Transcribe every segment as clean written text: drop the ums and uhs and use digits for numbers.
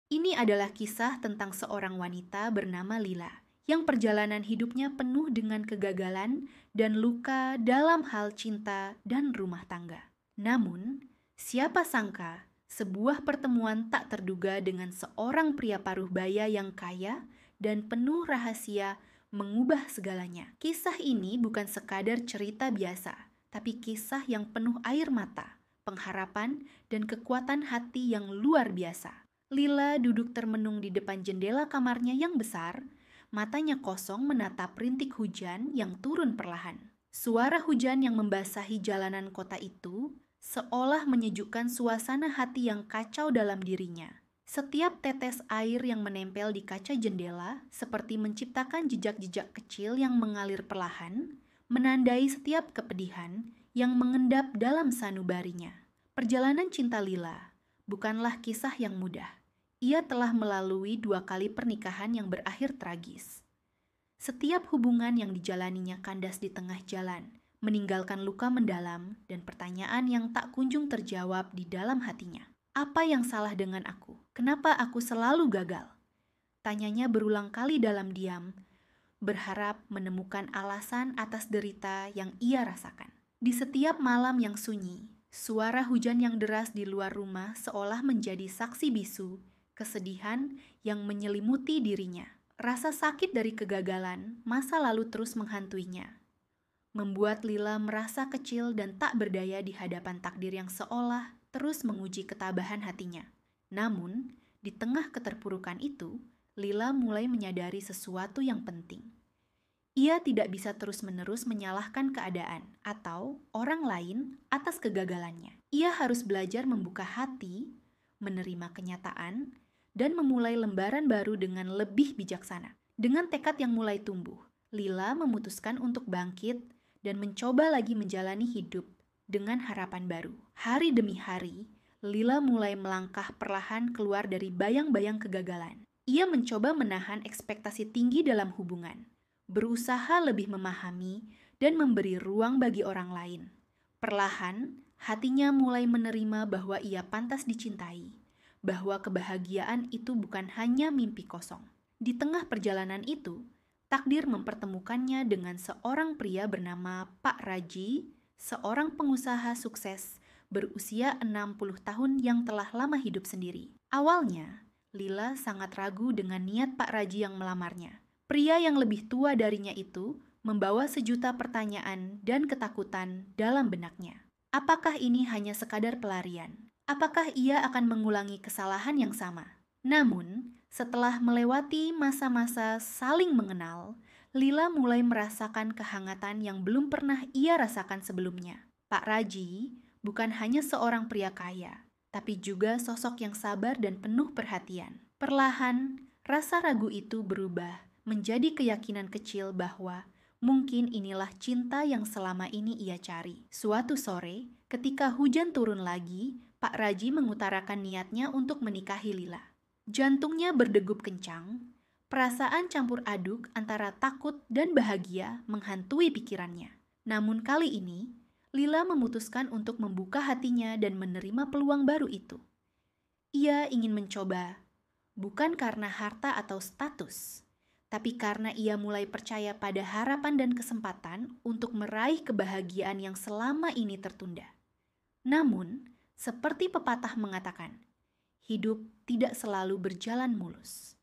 Ini adalah kisah tentang seorang wanita bernama Lila yang perjalanan hidupnya penuh dengan kegagalan dan luka dalam hal cinta dan rumah tangga. Namun, siapa sangka sebuah pertemuan tak terduga dengan seorang pria paruh baya yang kaya dan penuh rahasia mengubah segalanya. Kisah ini bukan sekadar cerita biasa, tapi kisah yang penuh air mata, pengharapan, dan kekuatan hati yang luar biasa. Lila duduk termenung di depan jendela kamarnya yang besar, matanya kosong menatap rintik hujan yang turun perlahan. Suara hujan yang membasahi jalanan kota itu seolah menyejukkan suasana hati yang kacau dalam dirinya. Setiap tetes air yang menempel di kaca jendela seperti menciptakan jejak-jejak kecil yang mengalir perlahan, menandai setiap kepedihan yang mengendap dalam sanubarinya. Perjalanan cinta Lila bukanlah kisah yang mudah. Ia telah melalui 2 kali pernikahan yang berakhir tragis. Setiap hubungan yang dijalaninya kandas di tengah jalan, meninggalkan luka mendalam dan pertanyaan yang tak kunjung terjawab di dalam hatinya. Apa yang salah dengan aku? Kenapa aku selalu gagal? Tanyanya berulang kali dalam diam, berharap menemukan alasan atas derita yang ia rasakan. Di setiap malam yang sunyi, suara hujan yang deras di luar rumah seolah menjadi saksi bisu kesedihan yang menyelimuti dirinya. Rasa sakit dari kegagalan, masa lalu terus menghantuinya, membuat Lila merasa kecil dan tak berdaya di hadapan takdir yang seolah terus menguji ketabahan hatinya. Namun, di tengah keterpurukan itu, Lila mulai menyadari sesuatu yang penting. Ia tidak bisa terus-menerus menyalahkan keadaan atau orang lain atas kegagalannya. Ia harus belajar membuka hati, menerima kenyataan, dan memulai lembaran baru dengan lebih bijaksana. Dengan tekad yang mulai tumbuh, Lila memutuskan untuk bangkit dan mencoba lagi menjalani hidup dengan harapan baru. Hari demi hari, Lila mulai melangkah perlahan keluar dari bayang-bayang kegagalan. Ia mencoba menahan ekspektasi tinggi dalam hubungan, berusaha lebih memahami dan memberi ruang bagi orang lain. Perlahan, hatinya mulai menerima bahwa ia pantas dicintai, bahwa kebahagiaan itu bukan hanya mimpi kosong. Di tengah perjalanan itu, takdir mempertemukannya dengan seorang pria bernama Pak Raji, seorang pengusaha sukses berusia 60 tahun yang telah lama hidup sendiri. Awalnya, Lila sangat ragu dengan niat Pak Raji yang melamarnya. Pria yang lebih tua darinya itu membawa sejuta pertanyaan dan ketakutan dalam benaknya. Apakah ini hanya sekadar pelarian? Apakah ia akan mengulangi kesalahan yang sama? Namun, setelah melewati masa-masa saling mengenal, Lila mulai merasakan kehangatan yang belum pernah ia rasakan sebelumnya. Pak Raji bukan hanya seorang pria kaya, tapi juga sosok yang sabar dan penuh perhatian. Perlahan, rasa ragu itu berubah menjadi keyakinan kecil bahwa mungkin inilah cinta yang selama ini ia cari. Suatu sore, ketika hujan turun lagi, Pak Raji mengutarakan niatnya untuk menikahi Lila. Jantungnya berdegup kencang, perasaan campur aduk antara takut dan bahagia menghantui pikirannya. Namun kali ini, Lila memutuskan untuk membuka hatinya dan menerima peluang baru itu. Ia ingin mencoba, bukan karena harta atau status, tapi karena ia mulai percaya pada harapan dan kesempatan untuk meraih kebahagiaan yang selama ini tertunda. Namun, seperti pepatah mengatakan, hidup tidak selalu berjalan mulus.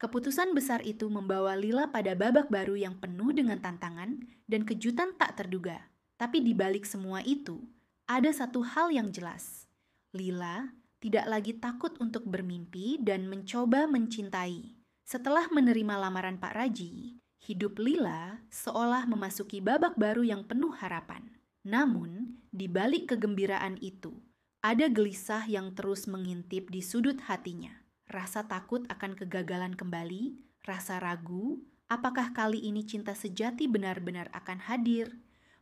Keputusan besar itu membawa Lila pada babak baru yang penuh dengan tantangan dan kejutan tak terduga. Tapi di balik semua itu, ada satu hal yang jelas. Lila tidak lagi takut untuk bermimpi dan mencoba mencintai. Setelah menerima lamaran Pak Raji, hidup Lila seolah memasuki babak baru yang penuh harapan. Namun, di balik kegembiraan itu, ada gelisah yang terus mengintip di sudut hatinya. Rasa takut akan kegagalan kembali, rasa ragu, apakah kali ini cinta sejati benar-benar akan hadir,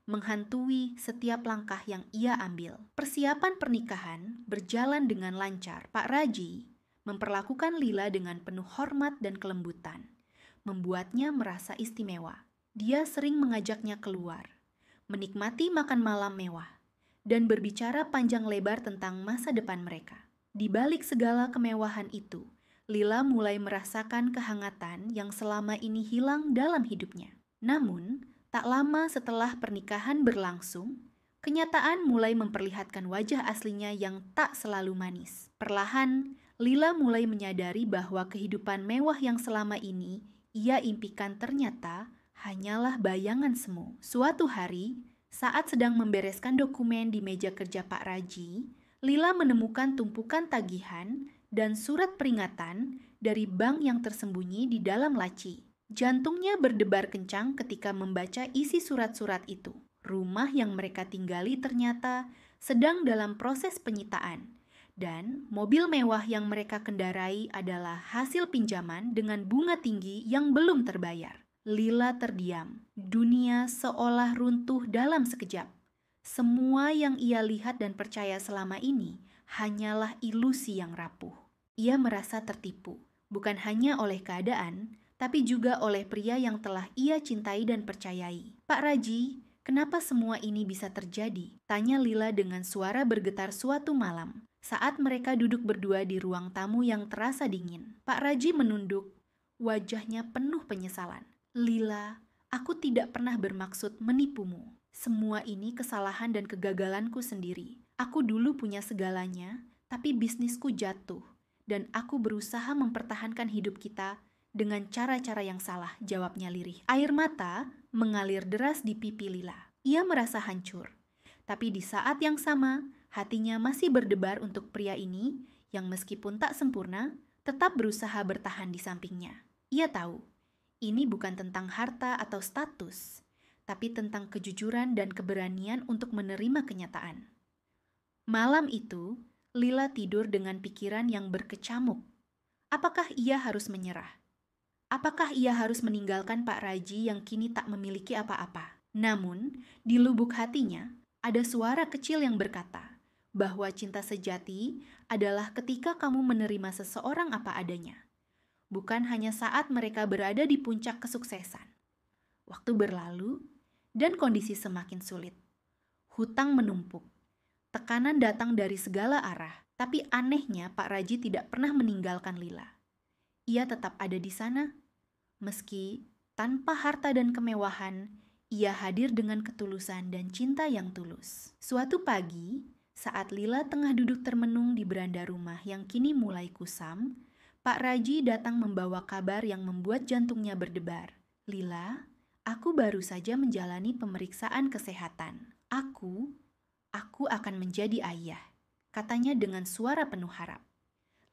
menghantui setiap langkah yang ia ambil. Persiapan pernikahan berjalan dengan lancar. Pak Raji memperlakukan Lila dengan penuh hormat dan kelembutan, membuatnya merasa istimewa. Dia sering mengajaknya keluar, menikmati makan malam mewah, dan berbicara panjang lebar tentang masa depan mereka. Di balik segala kemewahan itu, Lila mulai merasakan kehangatan yang selama ini hilang dalam hidupnya. Namun, tak lama setelah pernikahan berlangsung, kenyataan mulai memperlihatkan wajah aslinya yang tak selalu manis. Perlahan, Lila mulai menyadari bahwa kehidupan mewah yang selama ini ia impikan ternyata hanyalah bayangan semu. Suatu hari, saat sedang membereskan dokumen di meja kerja Pak Raji, Lila menemukan tumpukan tagihan dan surat peringatan dari bank yang tersembunyi di dalam laci. Jantungnya berdebar kencang ketika membaca isi surat-surat itu. Rumah yang mereka tinggali ternyata sedang dalam proses penyitaan, dan mobil mewah yang mereka kendarai adalah hasil pinjaman dengan bunga tinggi yang belum terbayar. Lila terdiam. Dunia seolah runtuh dalam sekejap. Semua yang ia lihat dan percaya selama ini hanyalah ilusi yang rapuh. Ia merasa tertipu, bukan hanya oleh keadaan, tapi juga oleh pria yang telah ia cintai dan percayai. Pak Raji, kenapa semua ini bisa terjadi? Tanya Lila dengan suara bergetar suatu malam, saat mereka duduk berdua di ruang tamu yang terasa dingin. Pak Raji menunduk, wajahnya penuh penyesalan. Lila, aku tidak pernah bermaksud menipumu. Semua ini kesalahan dan kegagalanku sendiri. Aku dulu punya segalanya, tapi bisnisku jatuh. Dan aku berusaha mempertahankan hidup kita dengan cara-cara yang salah, jawabnya lirih. Air mata mengalir deras di pipi Lila. Ia merasa hancur. Tapi di saat yang sama, hatinya masih berdebar untuk pria ini yang meskipun tak sempurna, tetap berusaha bertahan di sampingnya. Ia tahu, ini bukan tentang harta atau status, tapi tentang kejujuran dan keberanian untuk menerima kenyataan. Malam itu, Lila tidur dengan pikiran yang berkecamuk. Apakah ia harus menyerah? Apakah ia harus meninggalkan Pak Raji yang kini tak memiliki apa-apa? Namun, di lubuk hatinya, ada suara kecil yang berkata bahwa cinta sejati adalah ketika kamu menerima seseorang apa adanya, bukan hanya saat mereka berada di puncak kesuksesan. Waktu berlalu, dan kondisi semakin sulit. Hutang menumpuk. Tekanan datang dari segala arah, tapi anehnya Pak Raji tidak pernah meninggalkan Lila. Ia tetap ada di sana. Meski tanpa harta dan kemewahan, ia hadir dengan ketulusan dan cinta yang tulus. Suatu pagi, saat Lila tengah duduk termenung di beranda rumah yang kini mulai kusam, Pak Raji datang membawa kabar yang membuat jantungnya berdebar. Lila, aku baru saja menjalani pemeriksaan kesehatan. Aku akan menjadi ayah, katanya dengan suara penuh harap.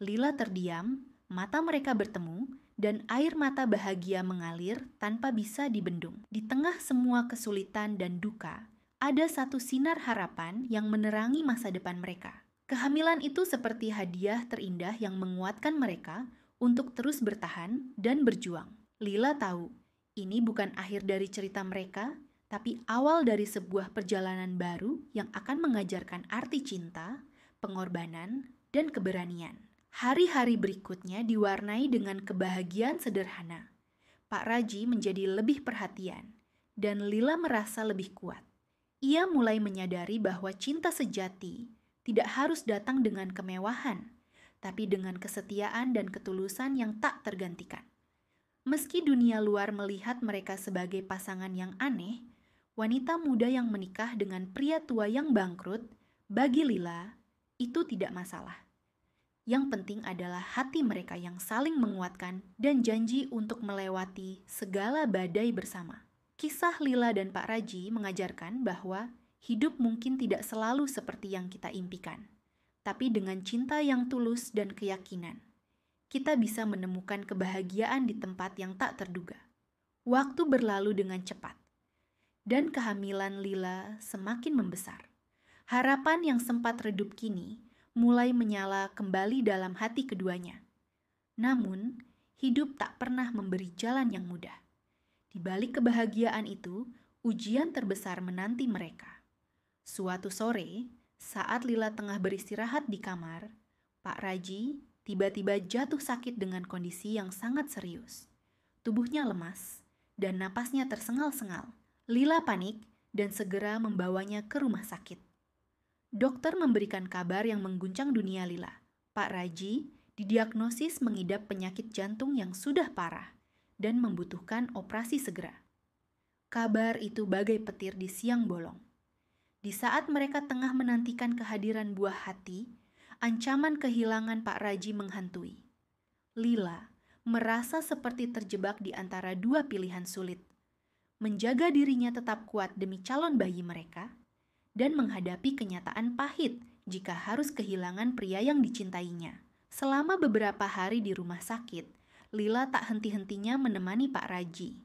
Lila terdiam, mata mereka bertemu, dan air mata bahagia mengalir tanpa bisa dibendung. Di tengah semua kesulitan dan duka, ada satu sinar harapan yang menerangi masa depan mereka. Kehamilan itu seperti hadiah terindah yang menguatkan mereka untuk terus bertahan dan berjuang. Lila tahu, ini bukan akhir dari cerita mereka, tapi awal dari sebuah perjalanan baru yang akan mengajarkan arti cinta, pengorbanan, dan keberanian. Hari-hari berikutnya diwarnai dengan kebahagiaan sederhana. Pak Raji menjadi lebih perhatian, dan Lila merasa lebih kuat. Ia mulai menyadari bahwa cinta sejati tidak harus datang dengan kemewahan, tapi dengan kesetiaan dan ketulusan yang tak tergantikan. Meski dunia luar melihat mereka sebagai pasangan yang aneh, wanita muda yang menikah dengan pria tua yang bangkrut, bagi Lila, itu tidak masalah. Yang penting adalah hati mereka yang saling menguatkan dan janji untuk melewati segala badai bersama. Kisah Lila dan Pak Raji mengajarkan bahwa hidup mungkin tidak selalu seperti yang kita impikan, tapi dengan cinta yang tulus dan keyakinan, kita bisa menemukan kebahagiaan di tempat yang tak terduga. Waktu berlalu dengan cepat, dan kehamilan Lila semakin membesar. Harapan yang sempat redup kini mulai menyala kembali dalam hati keduanya. Namun, hidup tak pernah memberi jalan yang mudah. Di balik kebahagiaan itu, ujian terbesar menanti mereka. Suatu sore, saat Lila tengah beristirahat di kamar, Pak Raji tiba-tiba jatuh sakit dengan kondisi yang sangat serius. Tubuhnya lemas, dan napasnya tersengal-sengal. Lila panik dan segera membawanya ke rumah sakit. Dokter memberikan kabar yang mengguncang dunia Lila. Pak Raji Didiagnosis mengidap penyakit jantung yang sudah parah dan membutuhkan operasi segera. Kabar itu bagai petir di siang bolong. Di saat mereka tengah menantikan kehadiran buah hati, ancaman kehilangan Pak Raji menghantui. Lila merasa seperti terjebak di antara dua pilihan sulit. Menjaga dirinya tetap kuat demi calon bayi mereka, dan menghadapi kenyataan pahit jika harus kehilangan pria yang dicintainya. Selama beberapa hari di rumah sakit, Lila tak henti-hentinya menemani Pak Raji.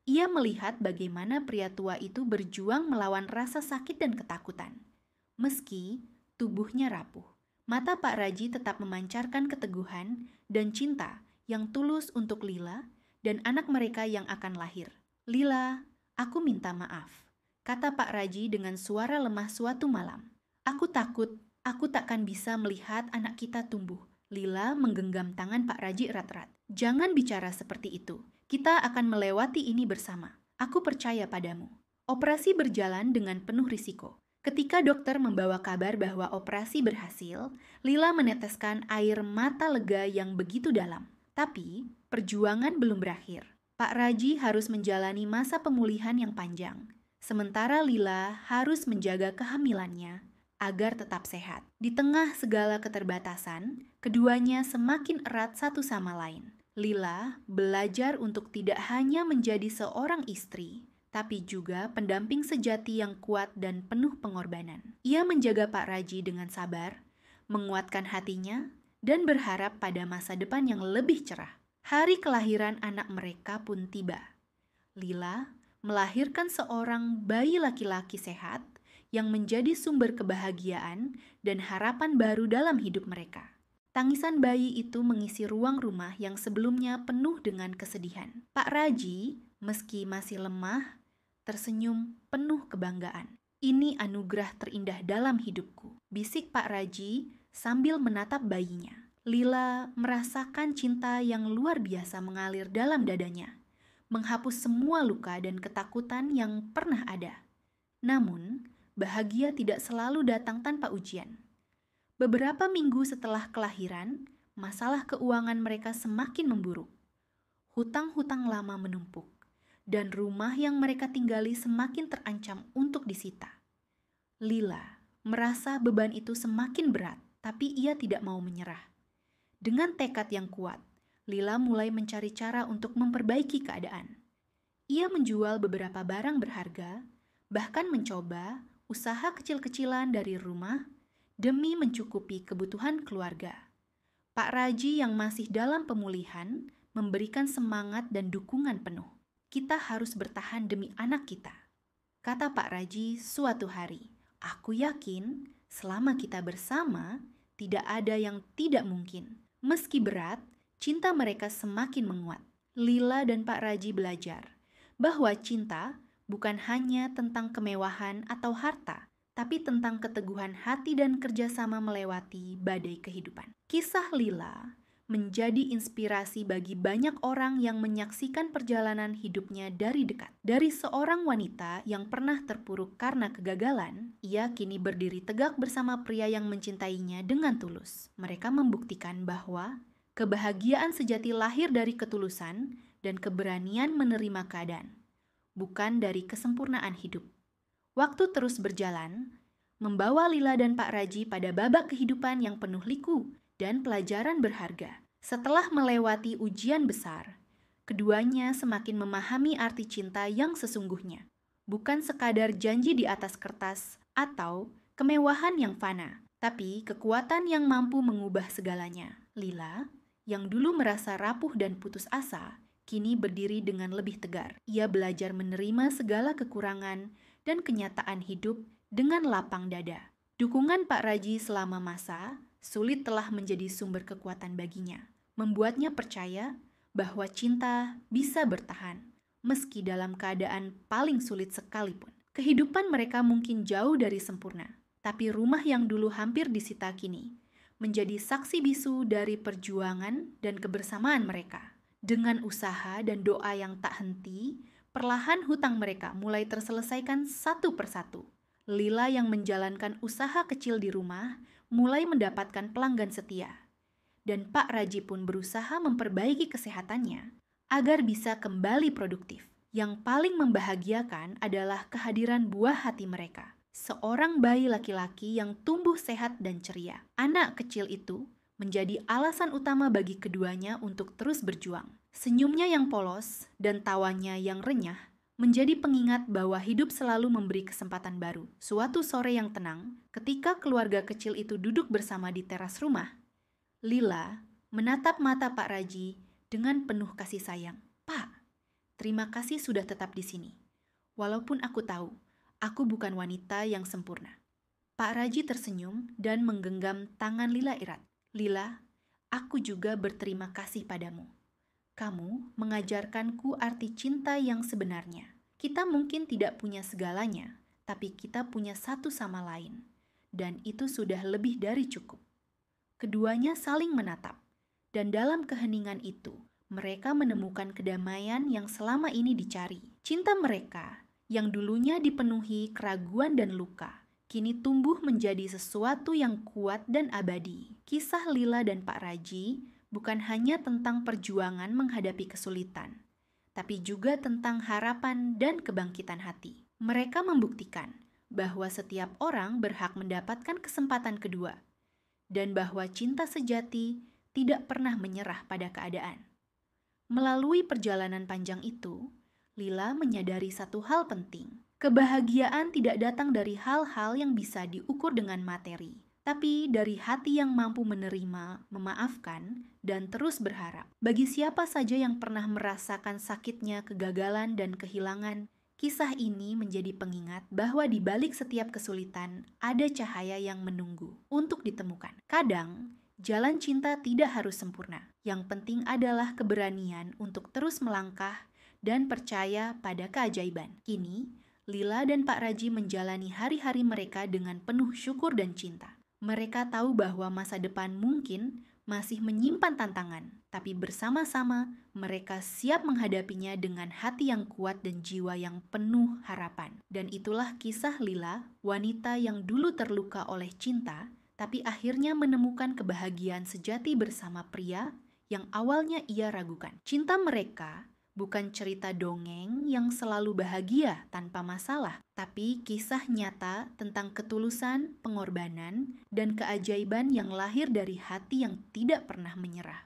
Ia melihat bagaimana pria tua itu berjuang melawan rasa sakit dan ketakutan. Meski tubuhnya rapuh, mata Pak Raji tetap memancarkan keteguhan dan cinta yang tulus untuk Lila dan anak mereka yang akan lahir. "Lila, aku minta maaf," kata Pak Raji dengan suara lemah suatu malam. "Aku takut aku takkan bisa melihat anak kita tumbuh." Lila menggenggam tangan Pak Raji erat-erat. "Jangan bicara seperti itu. Kita akan melewati ini bersama. Aku percaya padamu." Operasi berjalan dengan penuh risiko. Ketika dokter membawa kabar bahwa operasi berhasil, Lila meneteskan air mata lega yang begitu dalam. Tapi, perjuangan belum berakhir. Pak Raji harus menjalani masa pemulihan yang panjang, sementara Lila harus menjaga kehamilannya agar tetap sehat. Di tengah segala keterbatasan, keduanya semakin erat satu sama lain. Lila belajar untuk tidak hanya menjadi seorang istri, tapi juga pendamping sejati yang kuat dan penuh pengorbanan. Ia menjaga Pak Raji dengan sabar, menguatkan hatinya, dan berharap pada masa depan yang lebih cerah. Hari kelahiran anak mereka pun tiba. Lila melahirkan seorang bayi laki-laki sehat yang menjadi sumber kebahagiaan dan harapan baru dalam hidup mereka. Tangisan bayi itu mengisi ruang rumah yang sebelumnya penuh dengan kesedihan. Pak Raji, meski masih lemah, tersenyum penuh kebanggaan. "Ini anugerah terindah dalam hidupku," bisik Pak Raji sambil menatap bayinya. Lila merasakan cinta yang luar biasa mengalir dalam dadanya, menghapus semua luka dan ketakutan yang pernah ada. Namun, bahagia tidak selalu datang tanpa ujian. Beberapa minggu setelah kelahiran, masalah keuangan mereka semakin memburuk. Hutang-hutang lama menumpuk, dan rumah yang mereka tinggali semakin terancam untuk disita. Lila merasa beban itu semakin berat, tapi ia tidak mau menyerah. Dengan tekad yang kuat, Lila mulai mencari cara untuk memperbaiki keadaan. Ia menjual beberapa barang berharga, bahkan mencoba usaha kecil-kecilan dari rumah demi mencukupi kebutuhan keluarga. Pak Raji yang masih dalam pemulihan memberikan semangat dan dukungan penuh. "Kita harus bertahan demi anak kita," kata Pak Raji suatu hari. "Aku yakin selama kita bersama, tidak ada yang tidak mungkin." Meski berat, cinta mereka semakin menguat. Lila dan Pak Raji belajar bahwa cinta bukan hanya tentang kemewahan atau harta, tapi tentang keteguhan hati dan kerjasama melewati badai kehidupan. Kisah Lila menjadi inspirasi bagi banyak orang yang menyaksikan perjalanan hidupnya dari dekat. Dari seorang wanita yang pernah terpuruk karena kegagalan, ia kini berdiri tegak bersama pria yang mencintainya dengan tulus. Mereka membuktikan bahwa kebahagiaan sejati lahir dari ketulusan dan keberanian menerima keadaan, bukan dari kesempurnaan hidup. Waktu terus berjalan, membawa Lila dan Pak Raji pada babak kehidupan yang penuh liku dan pelajaran berharga. Setelah melewati ujian besar, keduanya semakin memahami arti cinta yang sesungguhnya. Bukan sekadar janji di atas kertas atau kemewahan yang fana, tapi kekuatan yang mampu mengubah segalanya. Lila, yang dulu merasa rapuh dan putus asa, kini berdiri dengan lebih tegar. Ia belajar menerima segala kekurangan dan kenyataan hidup dengan lapang dada. Dukungan Pak Raji selama masa sulit telah menjadi sumber kekuatan baginya, membuatnya percaya bahwa cinta bisa bertahan, meski dalam keadaan paling sulit sekalipun. Kehidupan mereka mungkin jauh dari sempurna, tapi rumah yang dulu hampir disita kini menjadi saksi bisu dari perjuangan dan kebersamaan mereka. Dengan usaha dan doa yang tak henti, perlahan hutang mereka mulai terselesaikan satu persatu. Lila yang menjalankan usaha kecil di rumah mulai mendapatkan pelanggan setia. dan Pak Raji pun berusaha memperbaiki kesehatannya agar bisa kembali produktif. Yang paling membahagiakan adalah kehadiran buah hati mereka, seorang bayi laki-laki yang tumbuh sehat dan ceria. Anak kecil itu menjadi alasan utama bagi keduanya untuk terus berjuang. Senyumnya yang polos dan tawanya yang renyah menjadi pengingat bahwa hidup selalu memberi kesempatan baru. Suatu sore yang tenang, ketika keluarga kecil itu duduk bersama di teras rumah, Lila menatap mata Pak Raji dengan penuh kasih sayang. "Pak, terima kasih sudah tetap di sini. Walaupun aku tahu, aku bukan wanita yang sempurna." Pak Raji tersenyum dan menggenggam tangan Lila erat. "Lila, aku juga berterima kasih padamu. Kamu mengajarkanku arti cinta yang sebenarnya. Kita mungkin tidak punya segalanya, tapi kita punya satu sama lain. Dan itu sudah lebih dari cukup." Keduanya saling menatap, dan dalam keheningan itu, mereka menemukan kedamaian yang selama ini dicari. Cinta mereka, yang dulunya dipenuhi keraguan dan luka, kini tumbuh menjadi sesuatu yang kuat dan abadi. Kisah Lila dan Pak Raji bukan hanya tentang perjuangan menghadapi kesulitan, tapi juga tentang harapan dan kebangkitan hati. Mereka membuktikan bahwa setiap orang berhak mendapatkan kesempatan kedua, dan bahwa cinta sejati tidak pernah menyerah pada keadaan. Melalui perjalanan panjang itu, Lila menyadari satu hal penting. Kebahagiaan tidak datang dari hal-hal yang bisa diukur dengan materi, tapi dari hati yang mampu menerima, memaafkan, dan terus berharap. Bagi siapa saja yang pernah merasakan sakitnya kegagalan dan kehilangan, kisah ini menjadi pengingat bahwa di balik setiap kesulitan ada cahaya yang menunggu untuk ditemukan. Kadang, jalan cinta tidak harus sempurna. Yang penting adalah keberanian untuk terus melangkah dan percaya pada keajaiban. Kini, Lila dan Pak Raji menjalani hari-hari mereka dengan penuh syukur dan cinta. Mereka tahu bahwa masa depan mungkin masih menyimpan tantangan, tapi bersama-sama mereka siap menghadapinya dengan hati yang kuat dan jiwa yang penuh harapan. Dan itulah kisah Lila, wanita yang dulu terluka oleh cinta, tapi akhirnya menemukan kebahagiaan sejati bersama pria yang awalnya ia ragukan. Cinta mereka bukan cerita dongeng yang selalu bahagia tanpa masalah, tapi kisah nyata tentang ketulusan, pengorbanan, dan keajaiban yang lahir dari hati yang tidak pernah menyerah.